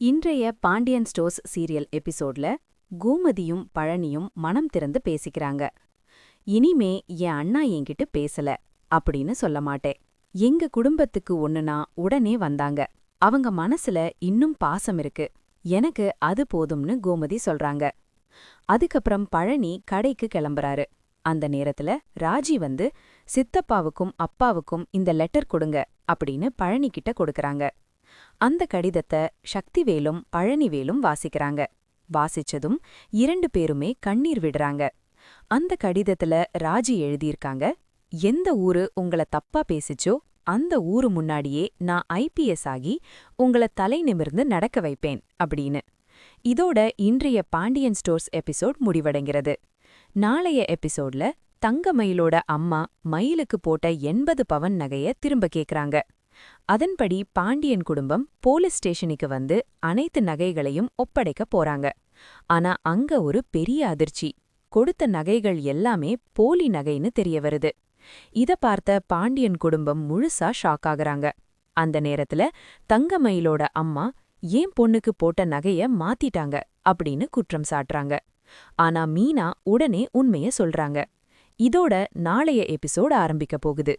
இன்றைய Pandian stores serial எபிசோட்ல கோமதியும் பழனியும் மனம் திறந்து பேசிக்கிறாங்க. இனிமே என் அண்ணா என்கிட்ட பேசல அப்படின்னு சொல்ல மாட்டேன். எங்க குடும்பத்துக்கு ஒண்ணுனா உடனே வந்தாங்க. அவங்க மனசுல இன்னும் பாசம் இருக்கு. எனக்கு அது போதும்னு கோமதி சொல்றாங்க. அதுக்கப்புறம் பழனி கடைக்கு கிளம்புறாரு. அந்த நேரத்துல ராஜி வந்து சித்தப்பாவுக்கும் அப்பாவுக்கும் இந்த லெட்டர் கொடுங்க அப்படின்னு பழனி கிட்ட கொடுக்கறாங்க. அந்த கடிதத்தை சக்திவேலும் பழனிவேலும் வாசிக்கிறாங்க. வாசிச்சதும் 2 பேருமே கண்ணீர் விடுறாங்க. அந்த கடிதத்துல ராஜி எழுதியிருக்காங்க, எந்த ஊரு உங்கள தப்பா பேசிச்சோ அந்த ஊரு முன்னாடியே நான் ஐபிஎஸ் ஆகி உங்கள தலை நிமிர்ந்து நடக்க வைப்பேன் அப்படின்னு. இதோட இன்றைய பாண்டியன் ஸ்டோர்ஸ் எபிசோட் முடிவடைகிறது. நாளைய எபிசோட்ல தங்கமயிலோட அம்மா மயிலுக்கு போட்ட 80 பவன் நகைய திரும்ப கேக்குறாங்க. அதன்படி பாண்டியன் குடும்பம் போலீஸ் ஸ்டேஷனுக்கு வந்து அனைத்து நகைகளையும் ஒப்படைக்க போறாங்க. ஆனா அங்க ஒரு பெரிய அதிர்ச்சி. கொடுத்த நகைகள் எல்லாமே போலி நகைன்னு தெரிய வருது. இத பார்த்த பாண்டியன் குடும்பம் முழுசா ஷாக் ஆகுறாங்க. அந்த நேரத்துல தங்கமயிலோட அம்மா ஏன் பொண்ணுக்கு போட்ட நகைய மாத்திட்டாங்க அப்படின்னு குற்றம் சாட்டுறாங்க. ஆனா மீனா உடனே உண்மைய சொல்றாங்க. இதோட நாளைய எபிசோட் ஆரம்பிக்க போகுது.